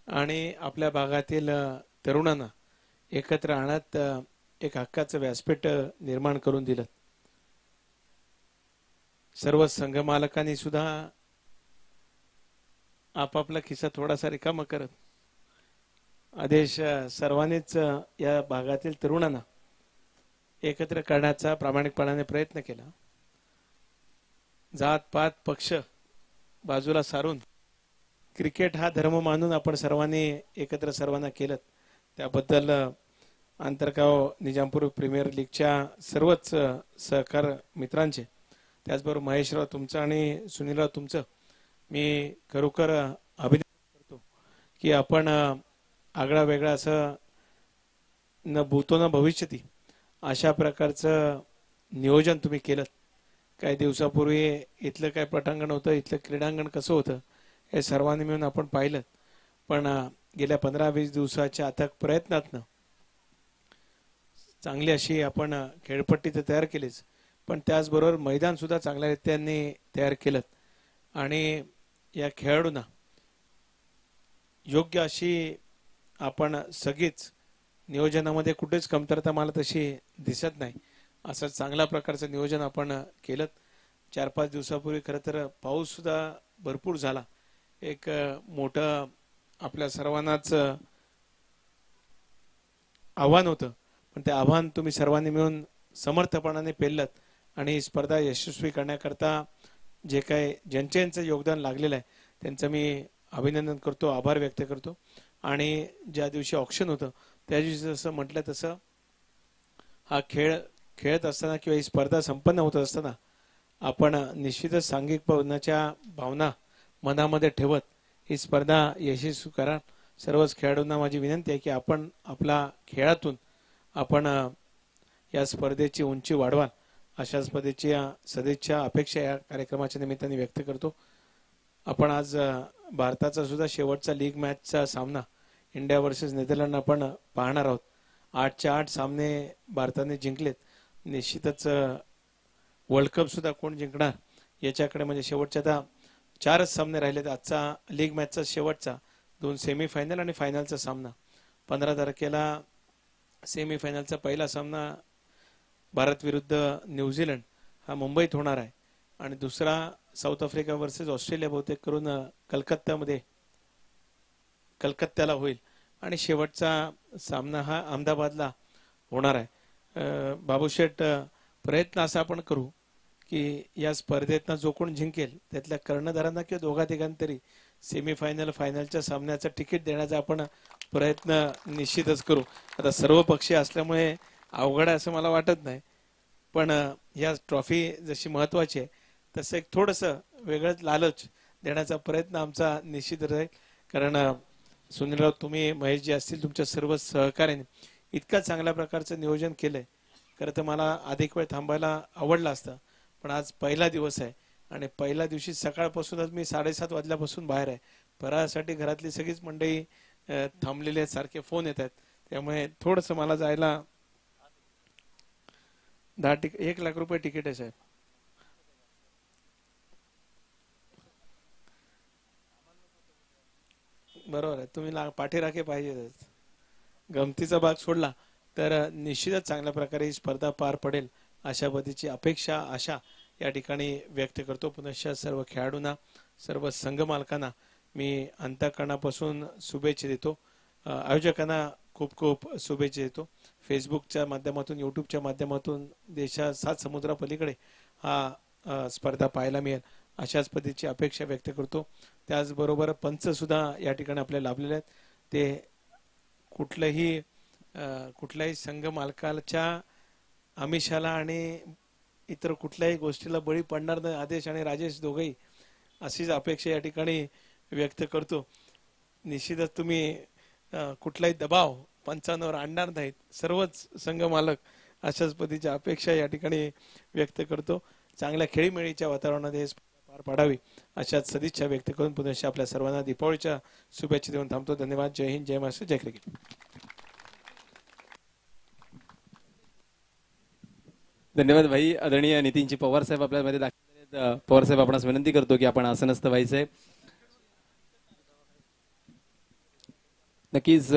आणि आपल्या भागातील तरुणांना एकत्र आणत एक हक्काचं व्यासपीठ निर्माण करून दिलं। सर्व संघ मालकांनी सुद्धा आपापला खिसा थोडासा रिकामा करत आदेश सर्वांनीच या भागातील तरुणांना एकत्र करण्याचा प्रामाणिकपणाने प्रयत्न केला। जात पात पक्ष बाजूला सारून क्रिकेट हा धर्म मानून आपण सर्वांनी एकत्र सर्वांना केलं, त्याबद्दल आंतरगाव निजामपूर प्रीमियर लीगच्या सर्वच सहकार मित्रांचे, त्याचबरोबर महेशराव तुमचं आणि सुनीलराव तुमचं मी खरोखर अभिनंदन करतो की आपण आगळा वेगळा असं न भूतो न भविष्यती अशा प्रकारचं नियोजन तुम्ही केलं। काही दिवसापूर्वी इथलं काय पटांगण होतं, इथलं क्रीडांगण कसं होतं हे सर्वांनी मिळून आपण पाहिलं, पण गेल्या 15-20 दिवसाच्या अथक प्रयत्नातनं चांगली अशी आपण खेळपट्टी तर तयार केलीच, पण त्याचबरोबर मैदान सुद्धा चांगल्या रीत्याने तयार केलं आणि या खेळाडूंना योग्य अशी आपण सगळीच नियोजनामध्ये कुठेच कमतरता मला तशी दिसत नाही, असं चांगल्या प्रकारचं नियोजन आपण केलं। 4-5 दिवसापूर्वी खरं तर पाऊस सुद्धा भरपूर झाला, एक मोठं आपल्या सर्वांनाच आव्हान होतं, पण ते आव्हान तुम्ही सर्वांनी मिळून समर्थपणाने पेललं आणि ही स्पर्धा यशस्वी करण्याकरता जे काही ज्यांचं योगदान लागलेलं आहे त्यांचं मी अभिनंदन करतो, आभार व्यक्त करतो। आणि ज्या दिवशी ऑक्शन होतं त्या दिवशी जसं म्हटलं तसं हा खेळ खेळत असताना किंवा ही स्पर्धा संपन्न होत असताना आपण निश्चितच सांघिक भावना मनामध्ये ठेवत ही स्पर्धा यशस्वी करा। सर्वच खेळाडूंना माझी विनंती आहे की आपण आपला खेळातून आपण या स्पर्धेची उंची वाढवाल, अशा स्पर्धेची सदिच्छा अपेक्षा या कार्यक्रमाच्या निमित्ताने व्यक्त करतो। आपण आज भारताचा सुद्धा शेवटचा लीग मॅचचा सामना इंडिया वर्सेस नेदरलँड आपण पाहणार आहोत। 8च्या 8 सामने भारताने जिंकलेत, निश्चितच वर्ल्ड कप सुद्धा कोण जिंकणार याच्याकडे, म्हणजे शेवटच्या आता 4च सामने राहिलेत। आजचा लीग मॅचचा शेवटचा 2 सेमीफायनल आणि फायनलचा सामना, 15 तारखेला सेमीफायनलचा पहिला सामना भारत विरुद्ध न्यूझीलंड हा मुंबईत होणार आहे आणि दुसरा साऊथ आफ्रिका वर्सेस ऑस्ट्रेलिया बहुतेक करून कलकत्त्याला होईल आणि शेवटचा सामना हा अहमदाबादला होणार आहे। बाबूशेठ, प्रयत्न असा आपण करू की या स्पर्धेतनं जो कोण जिंकेल त्यातल्या कर्णधारांना किंवा दोघा तिघांना तरी सेमीफायनल फायनलच्या सामन्याचं तिकीट देण्याचा आपण प्रयत्न निश्चितच करू। आता सर्व पक्षीय असल्यामुळे अवघड आहे असं मला वाटत नाही, पण या ट्रॉफी जशी महत्वाची आहे तसं एक थोडंसं वेगळंच लालच देण्याचा प्रयत्न आमचा निश्चित राहील। कारण सुनीलराव, तुम्ही महेशजी असतील, तुमच्या सर्व सहकार्याने इतका चांगल्या प्रकारचं नियोजन केलंय, खरं तर मला अधिक वेळ थांबायला आवडलं असतं, पण आज पहिला दिवस आहे आणि पहिल्या दिवशी सकाळपासूनच मी 7:30 वाजल्यापासून बाहेर आहे। फराळासाठी घरातली सगळीच मंडळी थांबलेली आहेत, सारखे फोन येत आहेत, त्यामुळे थोडंसं मला जायला 1 लाख रुपये तिकीट आहे साहेब। बरोबर आहे, तुम्ही पाठीराखे पाहिजेतच. गमतीचा भाग सोडला तर निश्चितच चांगल्या प्रकारे ही स्पर्धा पार पडेल अशा पद्धतीची अपेक्षा आशा या ठिकाणी व्यक्त करतो. पुनश्च सर्व खेळाडूंना सर्व संघ मालकांना मी अंतःकरणापासून शुभेच्छा देतो. आयोजकांना खूप खूप शुभेच्छा देतो. फेसबुकच्या माध्यमातून यूट्यूबच्या माध्यमातून देशा 7 समुद्रापलीकडे हा स्पर्धा पाहायला मिळेल अशाच पद्धतीची अपेक्षा व्यक्त करतो. त्याचबरोबर पंच सुद्धा या ठिकाणी आपल्याला लाभलेले आहेत. ते कुठल्याही संघ मालकाच्या आमिषाला आणि इतर कुठल्याही गोष्टीला बळी पडणार नाही आदेश आणि राजेश दोघेही अशीच अपेक्षा या ठिकाणी व्यक्त करतो. निश्चितच तुम्ही कुठलाही दबाव पंचांवर आणणार नाहीत सर्वच संघ मालक अशाच पद्धतीची अपेक्षा या ठिकाणी व्यक्त करतो. चांगल्या खेळीमेळीच्या वातावरणात हे पार पाडावी अशाच सदिच्छा व्यक्त करून पुनश्च आपल्या सर्वांना दीपावलीच्या शुभेच्छा देऊन थांबतो. धन्यवाद. जय हिंद, जय महाराष्ट्र, जय क्रिकेट. धन्यवाद भाई. आदरणीय नितीनजी पवार साहेब आपल्यामध्ये दाखल आहेत. पवार साहेब आपणास विनंती करतो की आपण आसनस्थ व्हायचंय. नक्कीच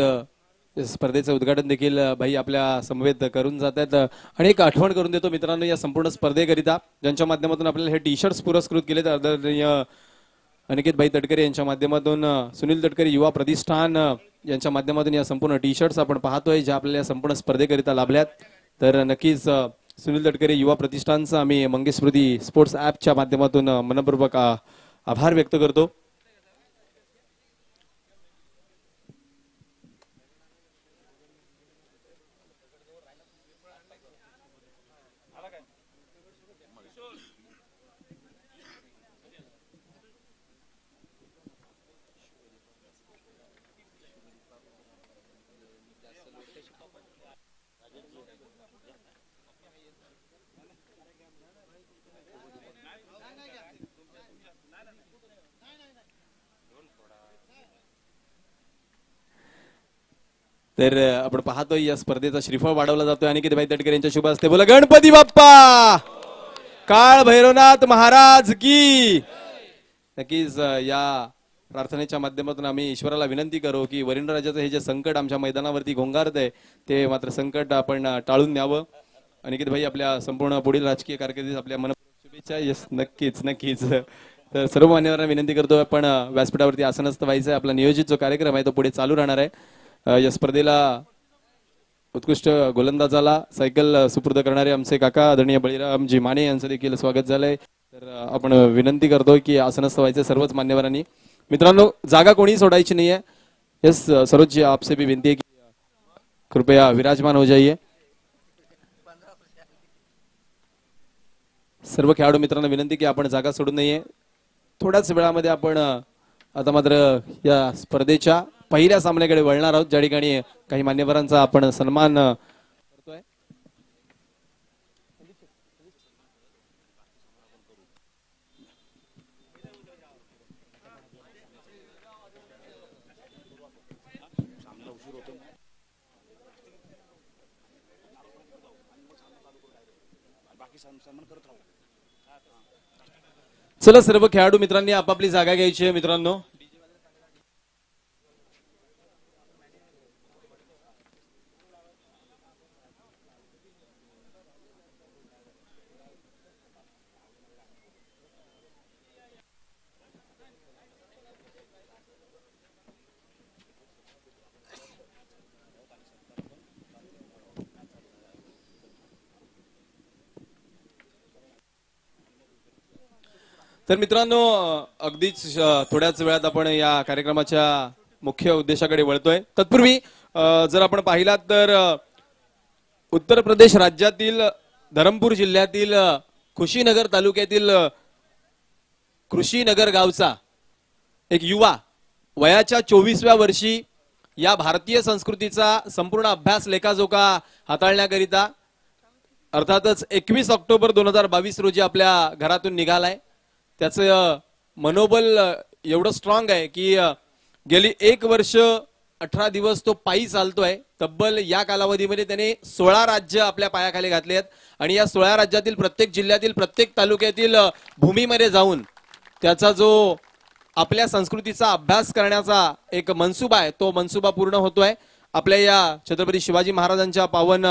स्पर्धेचं उद्घाटन देखील भाई आपल्या समवेत करून जात आहेत. आणि एक आठवण करून देतो मित्रांनो या संपूर्ण स्पर्धेकरिता ज्यांच्या माध्यमातून आपल्याला हे टी शर्ट्स पुरस्कृत केलेत. आदरणीय अनिकेत भाई तटकरे यांच्या माध्यमातून सुनील तटकरे युवा प्रतिष्ठान यांच्या माध्यमातून या संपूर्ण टी शर्ट्स आपण पाहतोय ज्या आपल्याला या संपूर्ण स्पर्धेकरिता लाभल्यात. तर नक्कीच सुनील तटकरे युवा प्रतिष्ठानचा आम्ही मंगेश स्मृती स्पोर्ट्स ॲपच्या माध्यमातून मनपूर्वक आभार व्यक्त करतो. तर आपण पाहतोय या स्पर्धेचा श्रीफळ वाढवला जातोय. अनिकेत भाई तटकरे यांच्या शुभ हस्ते. बोला गणपती बाप्पा, काळ भैरवनाथ महाराज की. नक्कीच या प्रार्थनेच्या माध्यमातून आम्ही ईश्वराला विनंती करू की वरिष्ठ राजाचं हे जे संकट आमच्या मैदानावरती घोंगारत आहे ते मात्र संकट आपण टाळून न्यावं. अनिकेत भाई आपल्या संपूर्ण पुढील राजकीय कारकिर्दीत आपल्या मनपूर्वक शुभेच्छा. यस, नक्कीच नक्कीच. तर सर्व मान्यवरांना विनंती करतो आपण व्यासपीठावरती आसनस्थ व्हायचं आहे. आपला नियोजित जो कार्यक्रम आहे तो पुढे चालू राहणार आहे. या स्पर्धेला उत्कृष्ट गोलंदाजाला सायकल सुपूर्द करणारे आमचे काका आदरणीय बळीरामजी माने यांचं देखील स्वागत झालंय. तर आपण विनंती करतोय की आसनस्थ व्हायचे सर्वच मान्यवरांनी. मित्रांनो जागा कोणी सोडायची नाहीये. यस सरोज जी आपसे भी विनती है कि कृपया विराजमान हो जाइए. सर्व खेळाडू मित्रांना विनंती की आपण जागा सोडू नये. थोड्याच वेळामध्ये आपण आता मात्र या स्पर्धेच्या पहिल्या सामन्याकडे वळणार आहोत ज्या ठिकाणी काही मान्यवरांचा आपण सन्मान करतोय. चला सर्व खेळाडू मित्रांनी आपापली जागा घ्यायची आहे. मित्रांनो तर मित्रांनो अगदीच थोड्याच वेळात आपण या कार्यक्रमाच्या मुख्य उद्देशाकडे वळतोय. तत्पूर्वी जर आपण पाहिलात तर उत्तर प्रदेश राज्यातील धरमपूर जिल्ह्यातील कुशीनगर तालुक्यातील कृषीनगर गावचा एक युवा वयाच्या 24व्या वर्षी या भारतीय संस्कृतीचा संपूर्ण अभ्यास लेखाजोखा हाताळण्याकरिता अर्थातच 21 ऑक्टोबर 2022 रोजी आपल्या घरातून निघालाय. त्याचं मनोबल एवढं स्ट्रॉंग आहे की गेली 1 वर्ष 18 दिवस तो पायी चालतोय. तब्बल या कालावधीमध्ये त्याने 16 राज्य आपल्या पायाखाली घातले आहेत आणि या 16 राज्यातील प्रत्येक जिल्ह्यातील प्रत्येक तालुक्यातील भूमीमध्ये जाऊन त्याचा जो आपल्या संस्कृतीचा अभ्यास करण्याचा एक मनसुबा आहे, तो मनसुबा पूर्ण होतोय. आपल्या या छत्रपती शिवाजी महाराजांच्या पावन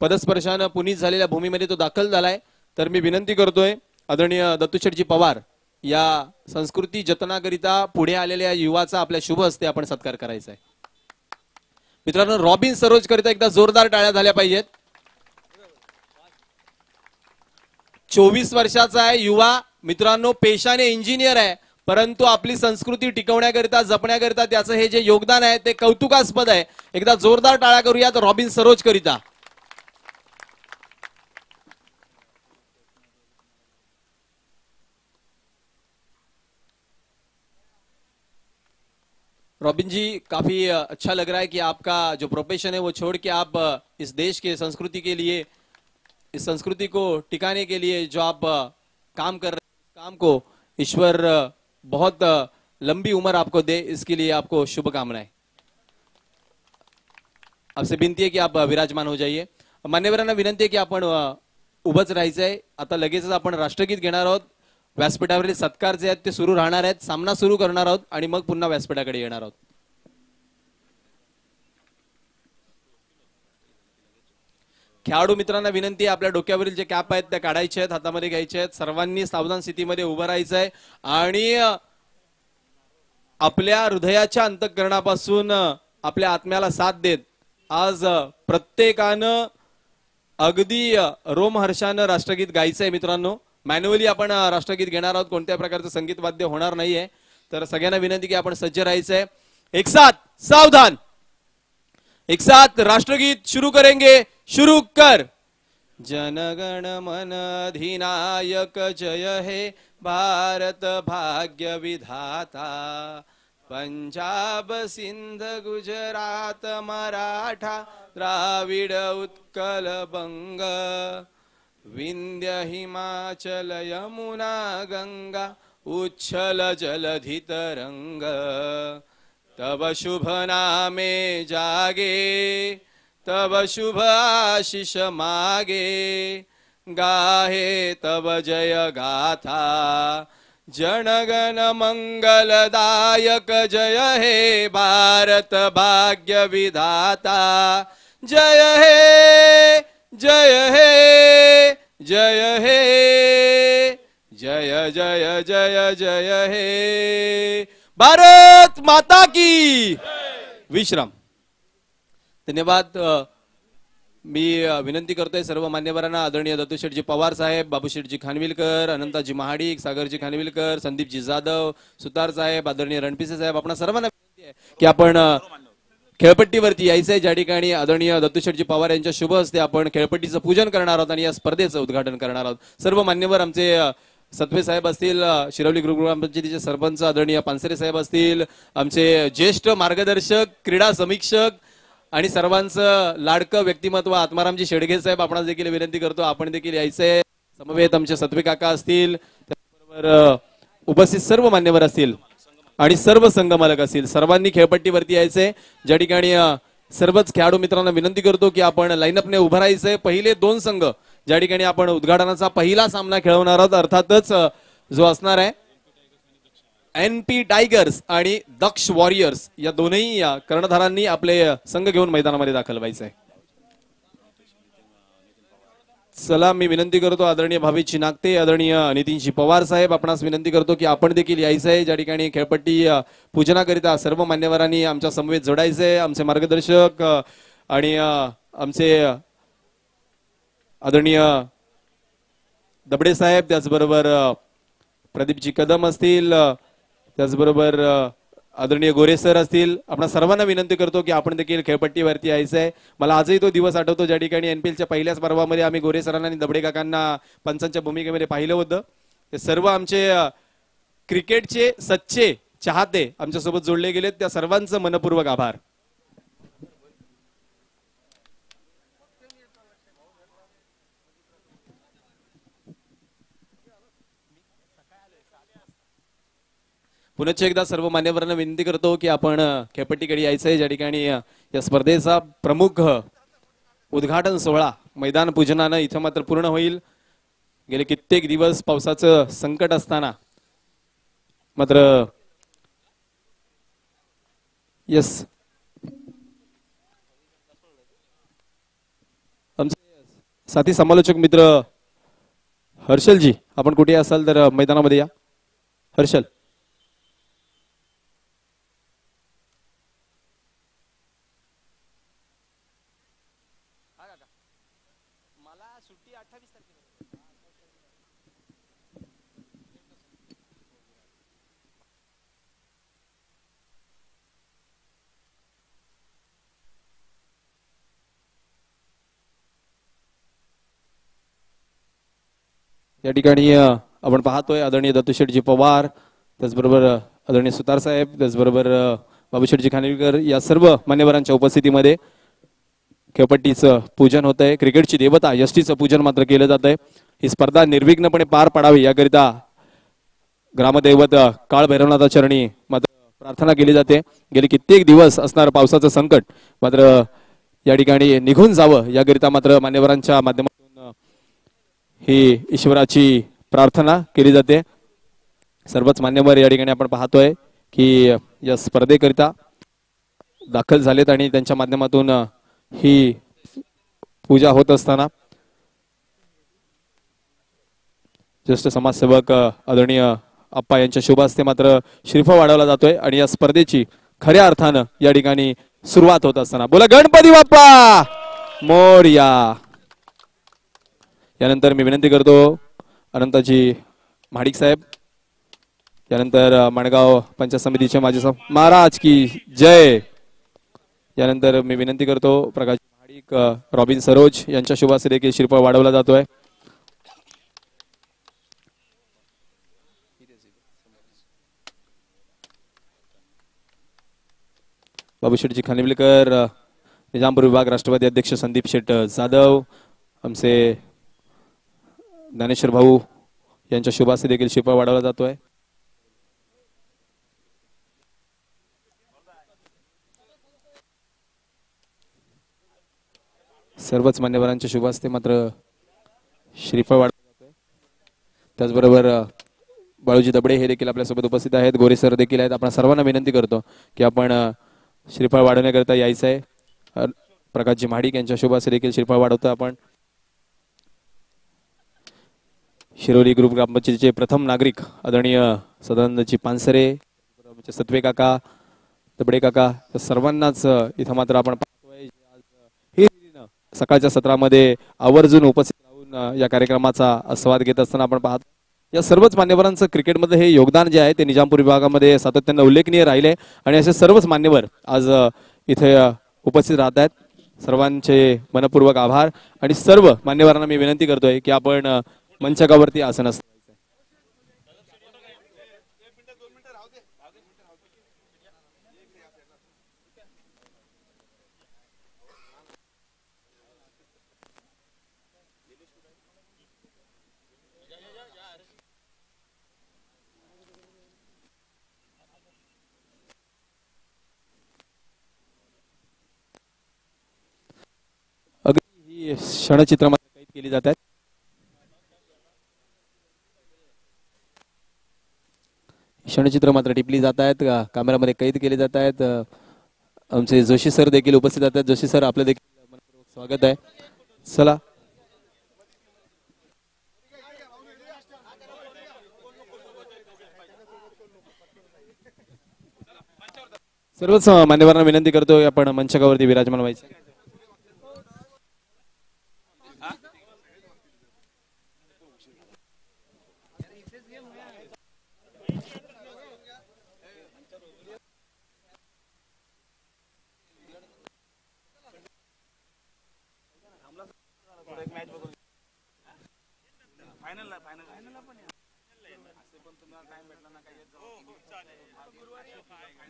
पदस्पर्शानं पुनीत झालेल्या भूमीमध्ये तो दाखल झालाय. तर मी विनंती करतोय आदरणीय दत्तूशेठजी पवार या संस्कृती जतनाकरिता पुढे आलेल्या युवाचा आपल्या शुभ हस्ते आपण सत्कार करायचा आहे. मित्रांनो, रॉबिन सरोज करिता एकदा जोरदार टाळ्या झाल्या पाहिजेत. 24 वर्षाचा आहे युवा मित्रांनो, पेशाने इंजिनियर आहे, परंतु आपली संस्कृती टिकवण्याकरिता जपण्याकरिता त्याचं हे जे योगदान आहे ते कौतुकास्पद आहे. एकदा जोरदार टाळ्या करूयात रॉबिन सरोज करिता. रॉबिन जी, काफी अच्छा लग रहा है कि आपका जो प्रोफेशन है वो छोड़ के आप इस देश के संस्कृति के लिए, इस संस्कृति को टिकाने के लिए जो आप काम कर रहे हैं, काम को ईश्वर बहुत लंबी उम्र आपको दे, इसके लिए आपको शुभकामनाएं. आपसे विनंती आहे की आप विराजमान हो जाइए. मान्यवरांना विनंती आहे की आपण उभंच राहायचंय. आता लगेचच आपण राष्ट्रगीत घेणार आहोत. व्यासपीठावरील सत्कार जे आहेत ते सुरू राहणार आहेत. सामना सुरू करणार आहोत आणि मग पुन्हा व्यासपीठाकडे येणार आहोत. खेळाडू मित्रांना विनंती आहे, आपल्या डोक्यावरील जे कॅप आहेत त्या काढायचे आहेत, हातामध्ये घ्यायचे आहेत. सर्वांनी सावधान स्थितीमध्ये उभं राहायचंय आणि आपल्या हृदयाच्या अंतःकरणापासून आपल्या आत्म्याला साथ देत आज प्रत्येकानं अगदी रोमहर्षानं राष्ट्रगीत गायचंय. मित्रांनो, मॅन्युअली आपण राष्ट्रगीत घेणार आहोत. कोणत्या प्रकारचं संगीत वाद्य होणार नाहीये. तर सगळ्यांना विनंती की आपण सज्ज राहायचंय. एक साथ सावधान, एक साथ राष्ट्रगीत शुरू करेंगे. शुरू कर. जनगण मन अधिनायक जय हे भारत भाग्य विधाता. पंजाब सिंध गुजरात मराठा द्राविड उत्कल बंग. विंध्य हिमाचल यमुना गंगा उच्छल जलधि तरंग. तब शुभ नामे जागे, तब शुभ आशीष मागे. गाहे तब जय गाथा, जनगण मंगलदायक जय हे भारत भाग्य विधाता. जय हे, जय हे, जय हे, जय जय जय जय हे. भारत माता की. विश्राम. धन्यवाद. मी विनंती करतोय सर्व मान्यवरांना, आदरणीय दत्तूशेठजी पवार साहेब, बाबूशेठजी खानविलकर, अनंताजी महाडिक, सागरजी खानविलकर, संदीपजी जाधव, सुतार साहेब, आदरणीय रणपिसे साहेब, आपण सर्वांना विनंती आहे की आपण खेळपट्टीवरती यायचंय. ज्या ठिकाणी आदरणीय दत्तूशेठजी पवार यांच्या शुभ हस्ते आपण खेळपट्टीचं पूजन करणार आहोत आणि या स्पर्धेचं उद्घाटन करणार आहोत. सर्व मान्यवर आमचे सत्वे साहेब असतील, शिरवली ग्रामपंचायतीचे सरपंच आदरणीय पानसरे साहेब असतील, आमचे ज्येष्ठ मार्गदर्शक, क्रीडा समीक्षक आणि सर्वांचं लाडकं व्यक्तिमत्व आत्मारामजी शेडगे साहेब, आपणास देखील विनंती करतो आपण देखील यायचंय. समवेत आमचे सत्वे काका असतील, त्याचबरोबर उपस्थित सर्व मान्यवर असतील आणि सर्व संघ मालक असतील. सर्वांनी खेळपट्टीवरती यायचंय. ज्या ठिकाणी सर्वच खेळाडू मित्रांना विनंती करतो की आपण लाईनअपने उभं राहायचंय. पहिले दोन संघ ज्या ठिकाणी आपण उद्घाटनाचा पहिला सामना खेळवणार आहोत, अर्थातच जो असणार आहे NP टायगर्स आणि दक्ष वॉरियर्स, या दोनही कर्णधारांनी आपले संघ घेऊन मैदानामध्ये दाखल व्हायचंय. चला, मी विनंती करतो आदरणीय भावेशजी नागते, आदरणीय नितीनजी पवार साहेब, आपणास विनंती करतो की आपण देखील यायचंय. ज्या ठिकाणी खेळपट्टी पूजनाकरिता सर्व मान्यवरांनी आमच्या समवेत जोडायचंय. आमचे मार्गदर्शक आणि आमचे आदरणीय दबडे साहेब, त्याचबरोबर प्रदीपजी कदम असतील, त्याचबरोबर आदरणीय गोरे सर असतील, आपण सर्वांना विनंती करतो की आपण देखील खेळपट्टीवरती यायचंय. मला आजही तो दिवस आठवतो ज्या ठिकाणी NPLच्या पहिल्याच पर्वामध्ये आम्ही गोरे सरांना आणि दबडे काकांना पंचांच्या भूमिकेमध्ये पाहिलं होतं. ते सर्व आमचे क्रिकेटचे सच्चे चाहते आमच्यासोबत जोडले गेलेत. त्या सर्वांचं मनपूर्वक आभार. पुनश्च एकदा सर्व मान्यवरांना विनंती करतो की आपण खेळपट्टीकडे यायचंय. ज्या ठिकाणी या स्पर्धेचा प्रमुख उद्घाटन सोहळा मैदान पूजनानं इथं मात्र पूर्ण होईल. गेले कित्येक दिवस पावसाचं संकट असताना मात्र येस, आमचे साथी समालोचक मित्र हर्षलजी, आपण कुठे असाल तर मैदानामध्ये या. हर्षल. या ठिकाणी आपण पाहतोय आदरणीय दत्तूशेठजी पवार, त्याचबरोबर आदरणीय सुतार साहेब, त्याचबरोबर बाबूशेठजी खानविलकर या सर्व मान्यवरांच्या उपस्थितीमध्ये खेळपट्टीचं पूजन होत आहे. क्रिकेटची देवता यष्टीचं पूजन मात्र केलं जात आहे. ही स्पर्धा निर्विघ्नपणे पार पाडावी याकरिता ग्रामदैवत काळ भैरवनाथा चरणी मात्र प्रार्थना केली जाते. गेली कित्येक दिवस असणार पावसाचं संकट मात्र या ठिकाणी निघून जावं याकरिता मात्र मान्यवरांच्या माध्यमातून ही ईश्वराची प्रार्थना केली जाते. सर्वच मान्यवर या ठिकाणी आपण पाहतोय की या स्पर्धेकरिता दाखल झालेत आणि त्यांच्या माध्यमातून ही पूजा होत असताना ज्येष्ठ समाजसेवक आदरणीय आप्पा यांच्या शुभ हस्ते मात्र श्रीफळ वाढवला जातोय आणि या स्पर्धेची खऱ्या अर्थानं या ठिकाणी सुरुवात होत असताना बोला गणपती बाप्पा मोरया. यानंतर मी विनंती करतो अनंताजी महाडिक साहेब, यानंतर माणगाव पंचायत समितीचे माजी महाराज की जय. यानंतर मी विनंती करतो प्रकाश महाडिक, रॉबिन सरोज यांच्या शुभ हस्ते देखील श्रीफळ वाढवला जातोय. बाबूशेठजी खानिविलकर, निजामपूर विभाग राष्ट्रवादी अध्यक्ष संदीप शेठ जाधव, आमचे ज्ञानेश्वर भाऊ यांच्या शुभ हस्ते देखील श्रीफळ वाढवला जातोय. सर्वच मान्यवरांच्या शुभ हस्ते मात्र श्रीफळ वाढवला जातोय. त्याचबरोबर बाळूजी दबडे हे देखील आपल्यासोबत उपस्थित आहेत, गोरे सर देखील आहेत. आपण सर्वांना विनंती करतो की आपण श्रीफळ वाढवण्याकरिता यायचं आहे. प्रकाशजी महाडिक यांच्या शुभ हस्ते देखील श्रीफळ वाढवतो आपण. शिरोली ग्रुप ग्रामपंचायतीचे प्रथम नागरिक आदरणीय सदानंदजी पानसरे, सत्वे काका, दबडे काका, सर्वांनाच इथं मात्र आपण पाहतोय सकाळच्या सत्रामध्ये आवर्जून उपस्थित राहून या कार्यक्रमाचा आस्वाद घेत असताना आपण पाहतो. या सर्वच मान्यवरांचं क्रिकेटमध्ये हे योगदान जे आहे ते निजामपूर विभागामध्ये सातत्यानं उल्लेखनीय राहिले आणि असे सर्वच मान्यवर आज इथे उपस्थित राहत आहेत. सर्वांचे मनपूर्वक आभार आणि सर्व मान्यवरांना मी विनंती करतोय की आपण मंचकावरती आसनस्थ ही क्षणचित्रामध्ये कैद केली जातात. क्षणचित्र मात्र टिपली जात आहेत, कॅमेरामध्ये कैद केले जात आहेत. आमचे जोशी सर देखील उपस्थित आहेत. जोशी सर आपलं देखील मनपूर्वक स्वागत आहे. चला सर्वच मान्यवरांना विनंती करतो आपण मंचकावरती विराजमान व्हायचं.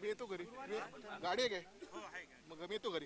मी येतो घरी, गाडी आहे काय? मग मी येतो घरी.